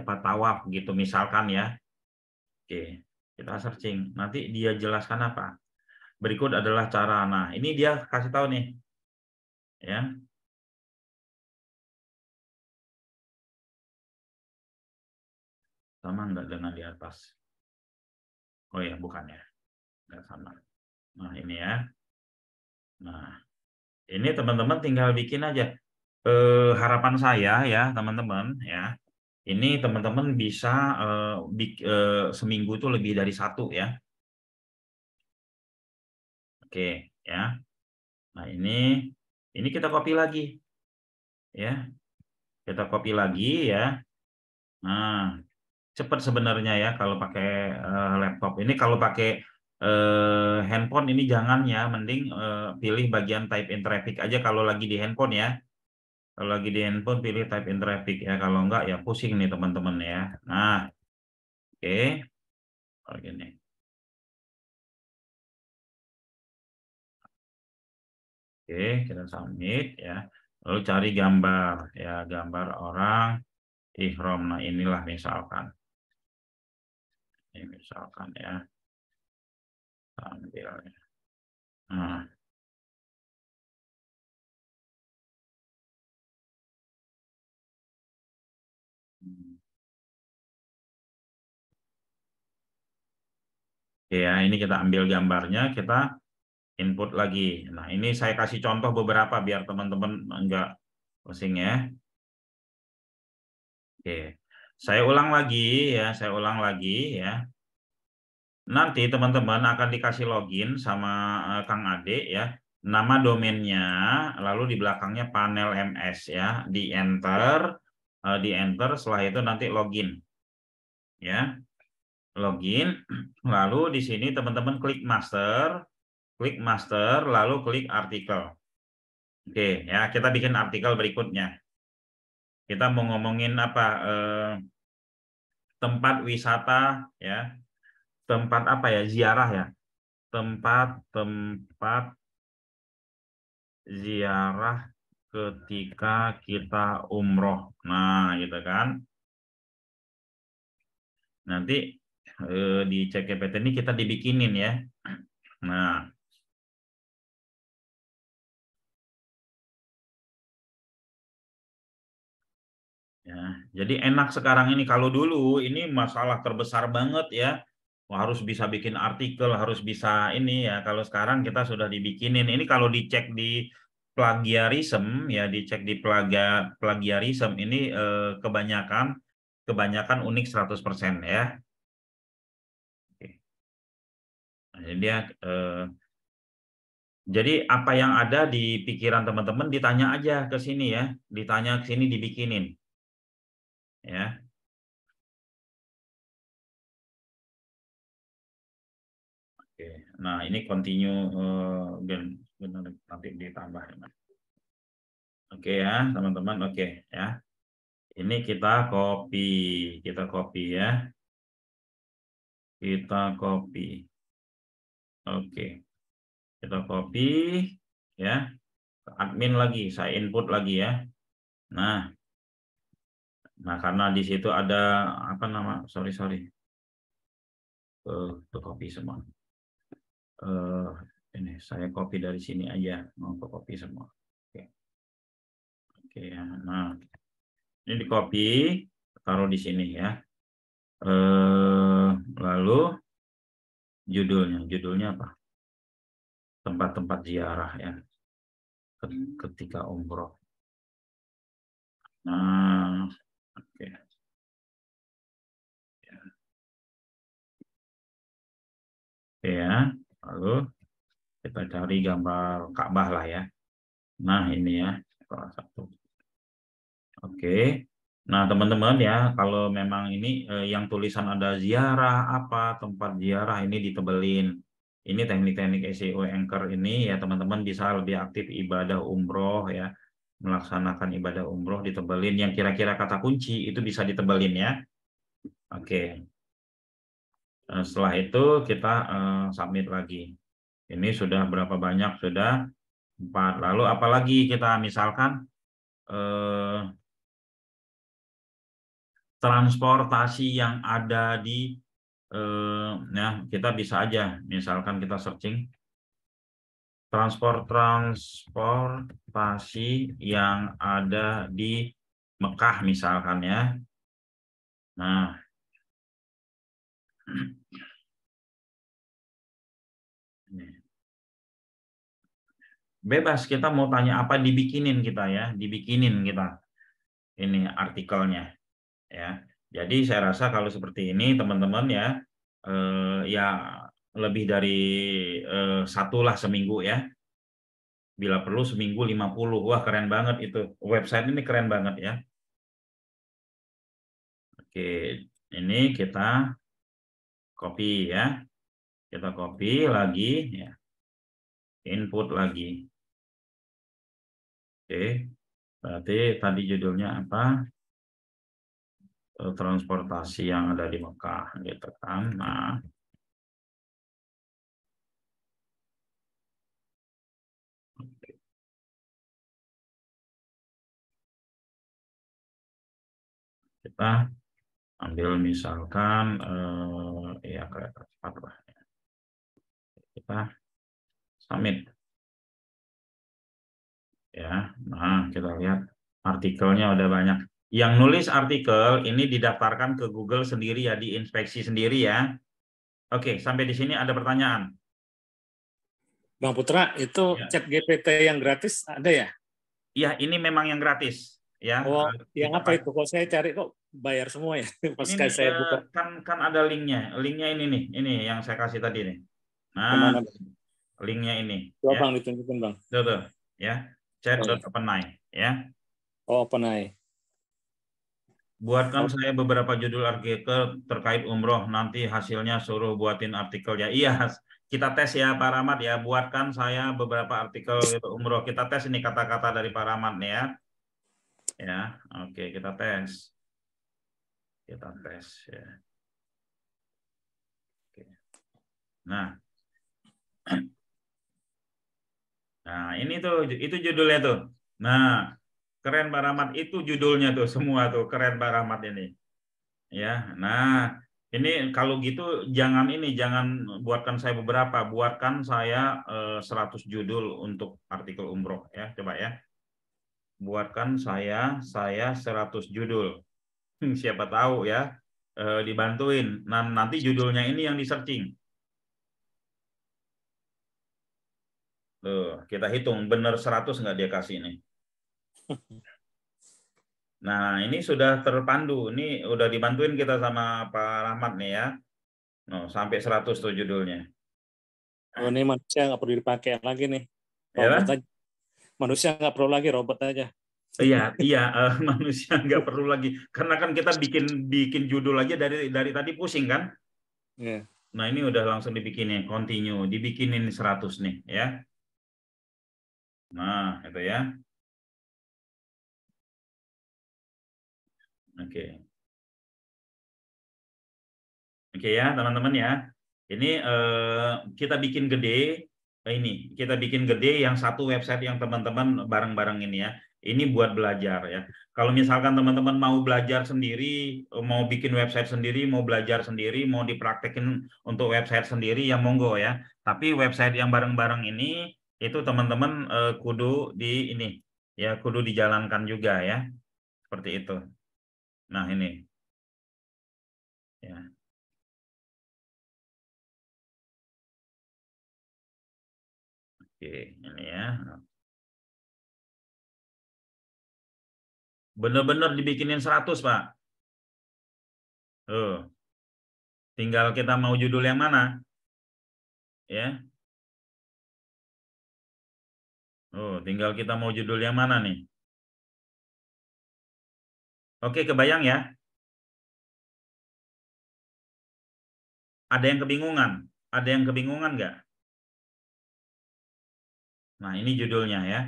apa tawaf gitu misalkan ya. Oke, kita searching nanti dia jelaskan apa. Berikut adalah cara. Nah ini dia kasih tahu nih ya. Sama enggak dengan di atas? Oh ya, bukan ya. Nggak sama. Nah, ini ya. Nah, ini teman-teman tinggal bikin aja. Harapan saya ya, teman-teman ya. Ini teman-teman bisa seminggu itu lebih dari 1 ya. Oke, ya. Nah, ini kita copy lagi. Ya. Kita copy lagi ya. Nah, cepat sebenarnya ya kalau pakai laptop. Ini kalau pakai handphone ini jangan ya, mending pilih bagian type in traffic aja kalau lagi di handphone ya. Kalau lagi di handphone pilih type in traffic ya, kalau enggak ya pusing nih teman-teman ya. Nah, oke. Begini. Oke, kita submit ya. Lalu cari gambar ya, gambar orang ihram. Nah, inilah misalkan. Ini misalkan ya. Ambil. Nah, ya, ini kita ambil gambarnya, kita input lagi. Nah, ini saya kasih contoh beberapa biar teman-teman enggak pusing ya. Oke. Saya ulang lagi ya, saya ulang lagi ya. Nanti teman-teman akan dikasih login sama Kang Ade ya. Nama domainnya, lalu di belakangnya panel MS ya, di enter, setelah itu nanti login. Ya. Login, lalu di sini teman-teman klik master, lalu klik artikel. Oke, ya kita bikin artikel berikutnya. Kita mau ngomongin apa? Tempat wisata ya, tempat apa ya? Ziarah ya, tempat ziarah ketika kita umroh. Nah, gitu kan? Nanti di ChatGPT ini kita dibikinin ya. Nah. Ya, jadi enak sekarang ini. Kalau dulu ini masalah terbesar banget ya. Harus bisa bikin artikel, harus bisa ini ya. Kalau sekarang kita sudah dibikinin. Ini kalau dicek di plagiarism ya, dicek di plagiarism ini kebanyakan unik 100% ya. Oke. Nah, jadi apa yang ada di pikiran teman-teman ditanya aja ke sini ya, ditanya ke sini dibikinin. Ya. Oke. Nah, ini continue dan benar nanti ditambah. Oke ya, teman-teman. Oke ya. Ini kita copy ya. Kita copy. Oke. Kita copy ya. Admin lagi, saya input lagi ya. Nah, karena di situ ada apa nama? Sorry. Copy semua. Ini saya copy dari sini aja, mau copy semua. Oke ya. Nah, ini di copy, taruh di sini ya. Lalu judulnya apa? Tempat-tempat ziarah ya ketika umroh. Nah, oke. Ya, lalu kita cari gambar Ka'bah lah ya. Nah, ini ya, salah satu. Oke. Nah, teman-teman ya, kalau memang ini yang tulisan ada ziarah apa, tempat ziarah ini ditebelin. Ini teknik-teknik SEO Anchor ini ya, teman-teman bisa lebih aktif ibadah umroh ya. Melaksanakan ibadah umroh ditebelin yang kira-kira kata kunci itu bisa ditebelin ya. Oke. Setelah itu kita submit lagi. Ini sudah berapa banyak? Sudah 4. Lalu apalagi kita misalkan transportasi yang ada di ya kita bisa aja misalkan kita searching transportasi yang ada di Mekah misalkan ya. Nah, bebas kita mau tanya apa dibikinin kita ya, dibikinin kita ini artikelnya ya. Jadi saya rasa kalau seperti ini teman-teman ya, ya lebih dari satu lah seminggu ya. Bila perlu seminggu 50. Wah, keren banget itu. Website ini keren banget ya. Oke, ini kita copy ya. Kita copy lagi ya. Input lagi. Oke. Berarti tadi judulnya apa? Transportasi yang ada di Mekah gitu kan. Nah, kita ambil misalkan ya kereta cepat lah. Kita submit ya. Nah, kita lihat artikelnya udah banyak. Yang nulis artikel ini didaftarkan ke Google sendiri ya, diinspeksi sendiri ya. Oke, sampai di sini ada pertanyaan. Bang Putra, itu Ya. chat GPT yang gratis ada ya? Iya, ini memang yang gratis ya. Oh, yang Kita apa itu? Kok saya cari kok bayar semua ya? Pas ini kali saya buka. kan ada linknya. Linknya ini nih, ini yang saya kasih tadi nih. Nah, Kemana, Bang? linknya ini. Coba Ya. Bang ditunjukin Bang. Tuh, ya. Chat.openai ya. Oh, OpenAI. Buatkan saya beberapa judul artikel terkait umroh, nanti hasilnya suruh buatin artikel ya. Iya, kita tes ya Pak Rahmat ya. Buatkan saya beberapa artikel umroh. Kita tes ini kata-kata dari Pak Rahmat nih ya. Ya, oke, kita tes. Kita tes ya. Oke. Nah, ini tuh itu judulnya tuh. Nah, keren Pak Rahmat, itu judulnya tuh semua tuh keren Pak Rahmat ini. Ya, nah ini kalau gitu jangan buatkan saya beberapa, buatkan saya 100 judul untuk artikel umroh ya, coba ya. Buatkan saya 100 judul. Siapa tahu ya dibantuin. Nah, nanti judulnya ini yang di searching. Tuh, kita hitung bener 100 nggak dia kasih ini. Nah, ini sudah terpandu. Ini udah dibantuin kita sama Pak Rahmat nih ya. No, sampai 100 tuh judulnya. Oh, ini manusia nggak perlu dipakai lagi nih. Ya, Robot aja. Manusia nggak perlu lagi, robot aja. iya, manusia nggak perlu lagi. Karena kan kita bikin judul aja dari tadi pusing kan. Yeah. Nah, ini udah langsung dibikinin, continue, dibikinin 100 nih ya. Nah, itu ya. Oke. Oke ya, teman-teman ya. Ini kita bikin gede, kita bikin gede yang satu website yang teman-teman bareng-bareng ini ya. Ini buat belajar ya. Kalau misalkan teman-teman mau belajar sendiri, mau bikin website sendiri, mau belajar sendiri, mau dipraktekin untuk website sendiri, ya monggo ya. Tapi website yang bareng-bareng ini, itu teman-teman kudu di ini, ya kudu dijalankan juga ya. Seperti itu. Nah ini. Ya. Oke, ini ya. Bener-bener dibikinin 100, Pak. Tuh. Tinggal kita mau judul yang mana. Ya. Oh, tinggal kita mau judul yang mana nih. Oke, kebayang ya? Ada yang kebingungan? Ada yang kebingungan nggak? Nah, ini judulnya ya.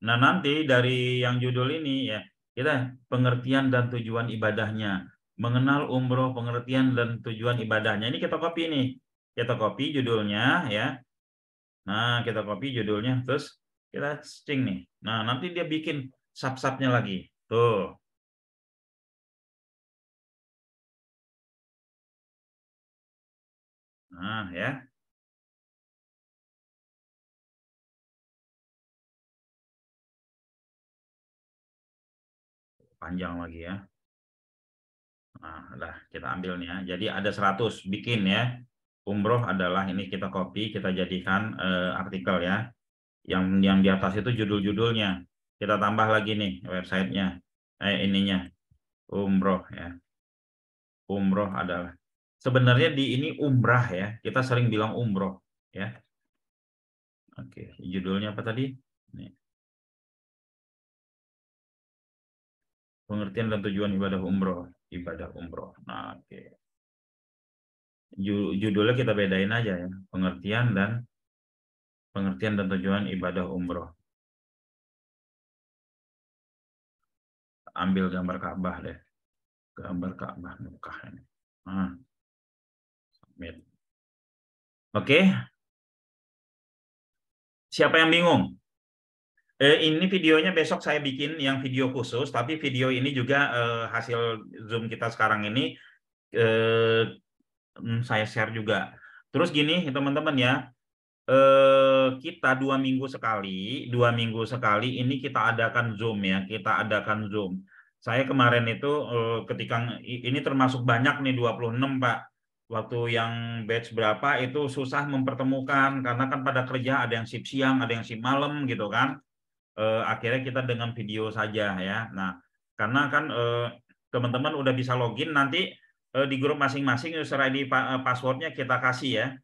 Nah, nanti dari yang judul ini ya, kita pengertian dan tujuan ibadahnya. Mengenal umroh, pengertian dan tujuan ibadahnya. Ini kita copy nih. Kita copy judulnya ya. Nah, kita copy judulnya, terus kita string nih. Nah, nanti dia bikin sub-subnya lagi. Tuh. Nah, ya. Panjang lagi ya. Nah, udah kita ambil nih ya. Jadi ada 100 bikin ya. Umroh adalah ini kita copy, kita jadikan artikel ya. Yang di atas itu judul-judulnya. Kita tambah lagi nih websitenya. Ininya umroh ya. Umroh adalah sebenarnya di ini umrah ya. Kita sering bilang umroh ya. Oke, judulnya apa tadi? Nih. Pengertian dan tujuan ibadah umroh. Ibadah umroh. Nah, oke. Judulnya kita bedain aja ya. Pengertian dan tujuan ibadah umroh. Ambil gambar Ka'bah deh. Gambar Ka'bah Mekah ini. Nah. Submit. Oke. Siapa yang bingung? Ini videonya besok saya bikin yang video khusus, tapi video ini juga hasil Zoom kita sekarang ini saya share juga. Terus gini teman-teman ya, kita 2 minggu sekali ini kita adakan Zoom ya, kita adakan Zoom. Saya kemarin itu ketika ini termasuk banyak nih 26 Pak. Waktu yang batch berapa itu susah mempertemukan karena kan pada kerja, ada yang shift siang, ada yang shift malam gitu kan. Akhirnya kita dengan video saja ya. Nah, karena kan teman-teman udah bisa login nanti di grup masing-masing user ID passwordnya kita kasih ya.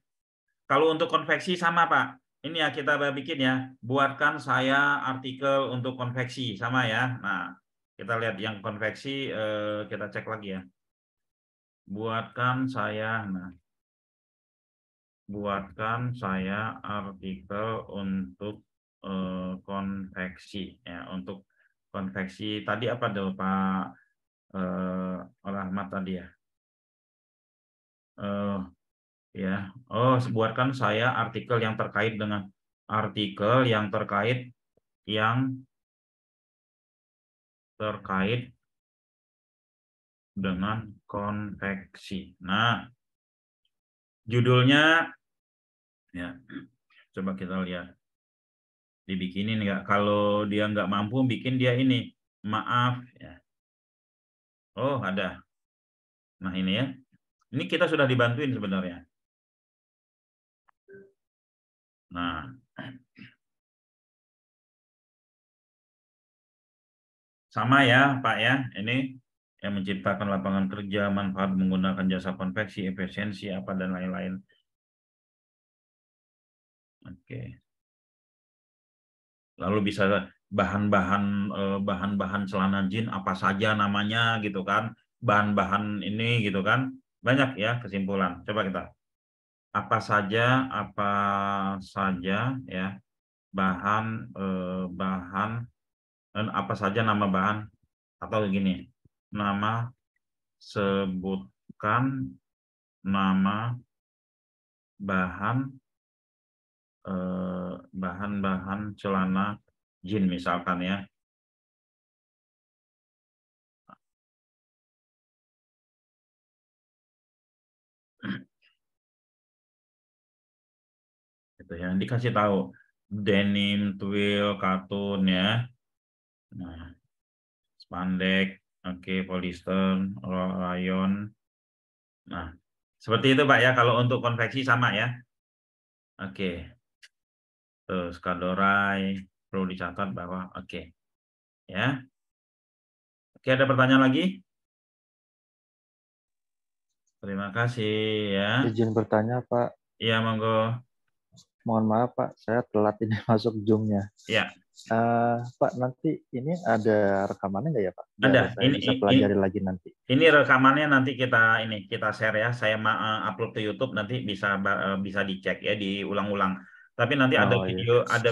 Kalau untuk konveksi sama Pak. Ini ya kita bikin ya. Buatkan saya artikel untuk konveksi sama ya. Nah, kita lihat yang konveksi kita cek lagi ya. Buatkan saya artikel untuk konveksi ya, untuk konveksi tadi apa tuh Pak Rahmat tadi ya. Ya, buatkan saya artikel yang terkait dengan konveksi. Nah, judulnya ya, coba kita lihat. Dibikinin nggak? Kalau dia nggak mampu bikin dia ini, maaf ya. Oh, ada. Nah, ini ya. Ini kita sudah dibantuin sebenarnya. Nah, sama ya Pak ya. Ini yang menciptakan lapangan kerja, manfaat menggunakan jasa konveksi, efisiensi apa dan lain-lain. Oke. Lalu bisa bahan-bahan celana jin apa saja namanya gitu kan. Bahan-bahan ini gitu kan. Banyak ya kesimpulan. Coba kita. Apa saja ya. Bahan dan apa saja nama bahan atau gini. Sebutkan nama bahan celana jin misalkan ya. Itu yang dikasih tahu denim, twill, katun ya. Nah, spandek, oke, polyester, rayon. Nah, seperti itu Pak ya kalau untuk konveksi sama ya. Oke. Terus kadorai perlu dicatat bahwa oke. Ya. Oke, ada pertanyaan lagi? Terima kasih ya. Izin bertanya Pak. Iya, monggo. Mohon maaf Pak, saya telat ini masuk Zoom-nya. Ya. Pak, nanti ini ada rekamannya nggak ya Pak? Ada. Saya bisa pelajari lagi nanti. Ini rekamannya nanti kita share ya. Saya upload ke YouTube nanti bisa dicek ya, diulang-ulang. Tapi nanti ada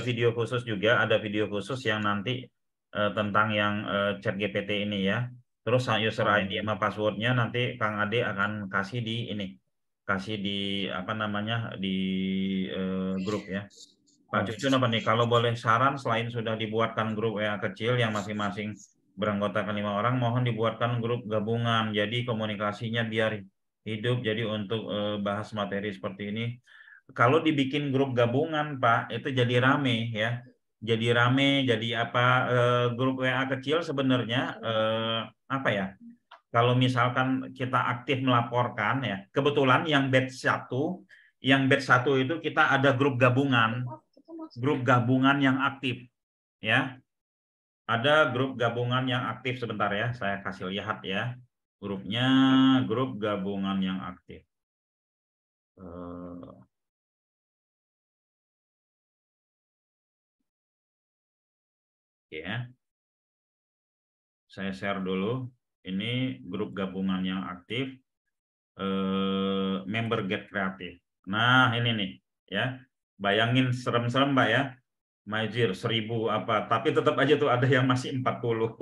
video khusus juga, ada video khusus yang nanti tentang yang chat GPT ini ya. Terus user ID sama passwordnya nanti Kang Ade akan kasih di apa namanya di grup ya. Pak Cucun apa nih? Kalau boleh saran, selain sudah dibuatkan grup WA kecil yang masing-masing beranggotakan 5 orang, mohon dibuatkan grup gabungan. Jadi komunikasinya biar hidup. Jadi untuk bahas materi seperti ini, kalau dibikin grup gabungan, Pak, itu jadi rame ya. Jadi rame, jadi apa? Grup WA kecil sebenarnya apa ya? Kalau misalkan kita aktif melaporkan ya, kebetulan yang batch 1 itu kita ada grup gabungan. grup gabungan yang aktif, ya. Ada grup gabungan yang aktif, sebentar ya, saya kasih lihat ya. Grupnya, grup gabungan yang aktif. Ya. Saya share dulu. Ini grup gabungan yang aktif. Member Get Kreatif. Nah, ini nih, ya. Bayangin serem-serem, Mbak ya. Majir 1000 apa, tapi tetap aja tuh ada yang masih 40.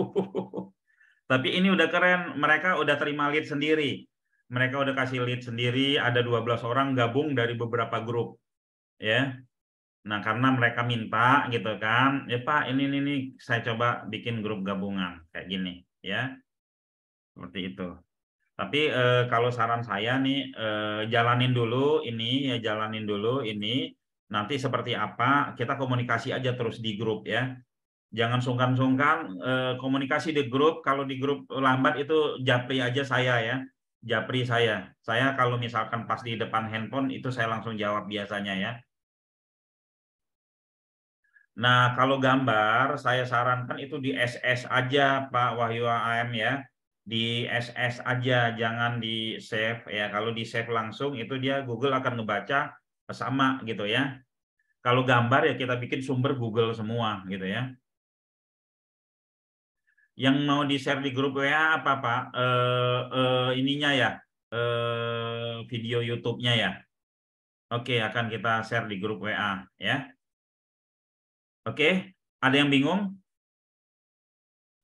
Tapi ini udah keren, mereka udah terima lead sendiri. Mereka udah kasih lead sendiri, ada 12 orang gabung dari beberapa grup. Ya. Nah, karena mereka minta gitu kan, ya Pak, ini saya coba bikin grup gabungan kayak gini, ya. Seperti itu. Tapi kalau saran saya nih, jalanin dulu ini, ya jalanin dulu ini. Nanti seperti apa, kita komunikasi aja terus di grup ya. Jangan sungkan-sungkan komunikasi di grup. Kalau di grup lambat itu japri aja saya ya. Japri saya. Saya kalau misalkan pas di depan handphone itu saya langsung jawab biasanya ya. Nah, kalau gambar saya sarankan itu di SS aja Pak Wahyu AM ya. Di SS aja, jangan di save ya. Kalau di save langsung itu dia Google akan ngebaca sama gitu ya. Kalau gambar ya kita bikin sumber Google semua gitu ya. Yang mau di share di grup WA apa Pak? Ininya ya, video YouTube-nya ya. Oke, akan kita share di grup WA ya. Oke, ada yang bingung?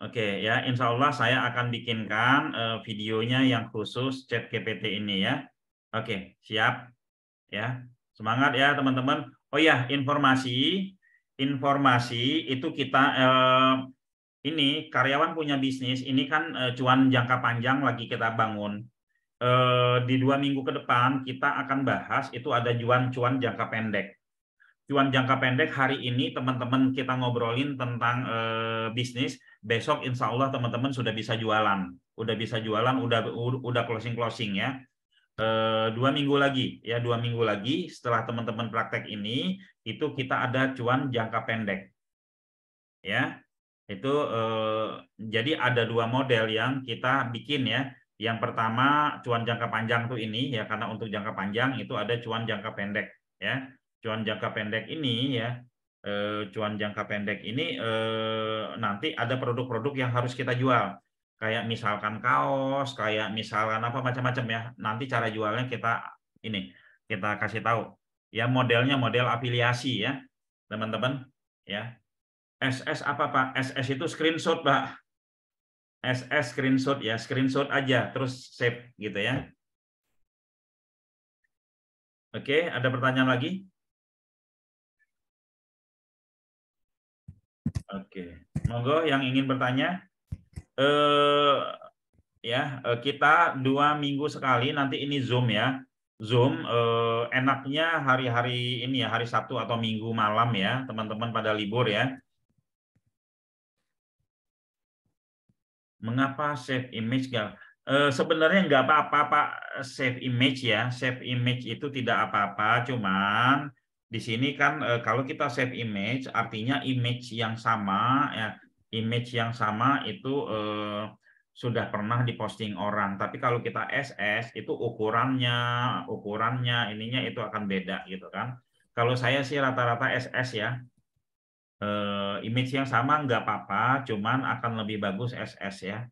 Oke ya, insya Allah saya akan bikinkan videonya yang khusus chat GPT ini ya. Oke, siap ya. Semangat ya teman-teman. Oh ya, informasi itu kita ini karyawan punya bisnis ini kan cuan jangka panjang lagi kita bangun. Di 2 minggu ke depan kita akan bahas itu ada cuan jangka pendek. Cuan jangka pendek hari ini teman-teman kita ngobrolin tentang bisnis. Besok insya Allah teman-teman sudah bisa jualan, udah closing ya. 2 minggu lagi ya, 2 minggu lagi setelah teman-teman praktek ini itu kita ada cuan jangka pendek ya. Itu jadi ada 2 model yang kita bikin ya. Yang pertama cuan jangka panjang tuh ini ya, karena untuk jangka panjang itu ada cuan jangka pendek ya. Cuan jangka pendek ini ya, cuan jangka pendek ini nanti ada produk-produk yang harus kita jual, kayak misalkan kaos, kayak misalkan apa macam-macam ya. Nanti cara jualnya kita kasih tahu ya. Modelnya model afiliasi ya teman-teman ya. SS apa Pak? SS itu screenshot Pak. SS screenshot ya, screenshot aja terus save gitu ya. Oke, ada pertanyaan lagi? Oke, monggo yang ingin bertanya. Kita 2 minggu sekali nanti ini Zoom ya. Zoom enaknya hari-hari ini ya, hari Sabtu atau Minggu malam ya, teman-teman pada libur ya. Mengapa save image gak? Sebenarnya nggak apa-apa Pak, save image ya. Save image itu tidak apa-apa, cuman di sini kan kalau kita save image artinya image yang sama ya, image yang sama itu sudah pernah diposting orang. Tapi kalau kita SS itu ukurannya ininya itu akan beda gitu kan. Kalau saya sih rata-rata SS ya. Image yang sama nggak apa-apa, cuman akan lebih bagus SS ya.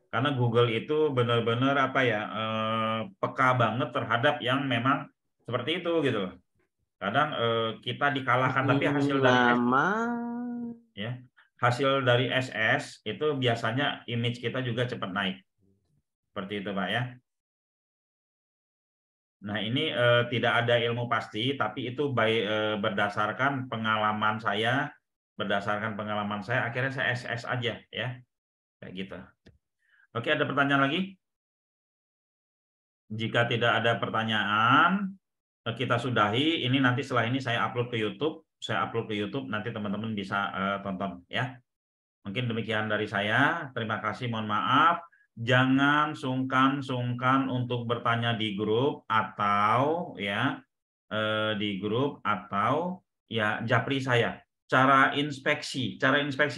Karena Google itu benar-benar apa ya, peka banget terhadap yang memang seperti itu gitu. Kadang kita dikalahkan, tapi hasil dari ya, hasil dari SS itu biasanya image kita juga cepat naik. Seperti itu Pak ya. Nah ini tidak ada ilmu pasti, tapi itu berdasarkan pengalaman saya, akhirnya saya SS aja ya, kayak gitu. Oke, ada pertanyaan lagi? Jika tidak ada pertanyaan, kita sudahi. Ini nanti setelah ini saya upload ke YouTube. Nanti teman-teman bisa tonton ya. Mungkin demikian dari saya. Terima kasih, mohon maaf. Jangan sungkan untuk bertanya di grup atau ya Japri saya. Cara inspeksi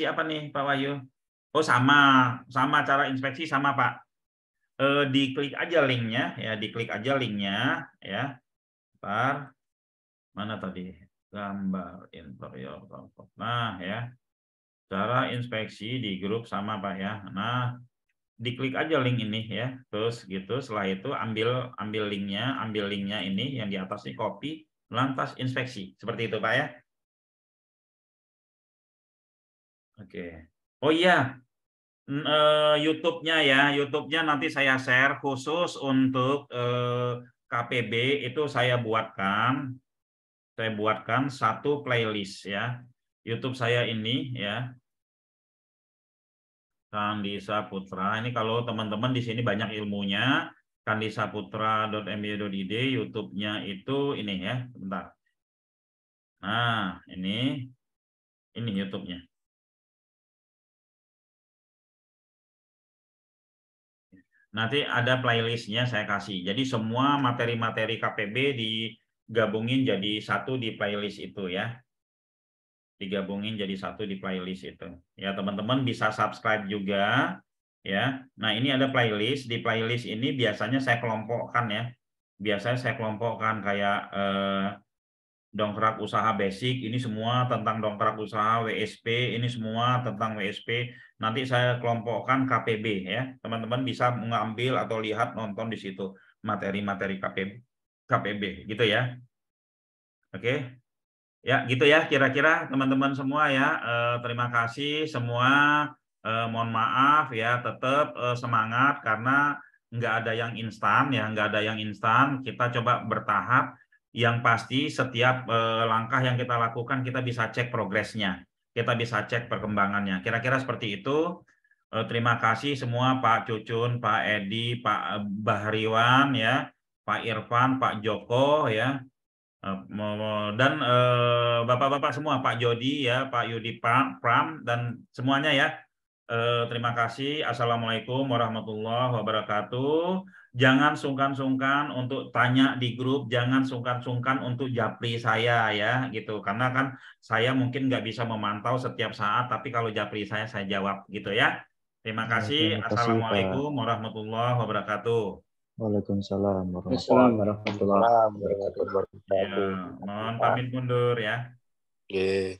apa nih Pak Wahyu? Oh sama cara inspeksi sama Pak. Diklik aja linknya ya, diklik aja linknya ya. Ntar mana tadi gambar interior. Nah ya, cara inspeksi di grup sama Pak ya. Nah diklik aja link ini ya, terus gitu. Setelah itu ambil linknya ini yang di atas ini, copy, lantas inspeksi seperti itu Pak ya. Oke. Oh iya, YouTube-nya ya, YouTube-nya nanti saya share khusus untuk KPB itu saya buatkan satu playlist ya. YouTube saya ini ya, Kandisa Putra. Ini kalau teman-teman di sini banyak ilmunya, kandisaputra.mby.id, YouTube-nya itu ini ya, sebentar. Nah, ini YouTube-nya. Nanti ada playlistnya saya kasih. Jadi semua materi-materi KPB digabungin jadi satu di playlist itu ya. Digabungin jadi satu di playlist itu. Ya teman-teman bisa subscribe juga ya. Nah ini ada playlist. Di playlist ini biasanya saya kelompokkan ya. Biasanya saya kelompokkan kayak dongkrak usaha basic, ini semua tentang dongkrak usaha, WSP, ini semua tentang WSP. Nanti saya kelompokkan KPB ya. Teman-teman bisa mengambil atau lihat, nonton di situ materi-materi KPB gitu ya. Oke. Ya, gitu ya kira-kira teman-teman semua ya. Terima kasih semua. Mohon maaf ya, tetap semangat karena nggak ada yang instan ya, nggak ada yang instan. Kita coba bertahap. Yang pasti setiap langkah yang kita lakukan kita bisa cek progresnya, kita bisa cek perkembangannya. Kira-kira seperti itu. Terima kasih semua Pak Cucun, Pak Edi, Pak Bahriwan ya, Pak Irfan, Pak Joko ya. Dan bapak-bapak semua, Pak Jody ya, Pak Yudi Pram dan semuanya ya. Terima kasih. Assalamualaikum warahmatullahi wabarakatuh. Jangan sungkan-sungkan untuk tanya di grup, jangan sungkan-sungkan untuk japri saya ya, gitu. Karena kan saya mungkin nggak bisa memantau setiap saat, tapi kalau japri saya jawab gitu ya. Terima kasih. Terima kasih, Pak. Assalamualaikum warahmatullahi wabarakatuh. Waalaikumsalam Waalaikumsalam warahmatullahi wabarakatuh. Ya, mohon pamit mundur ya. Oke.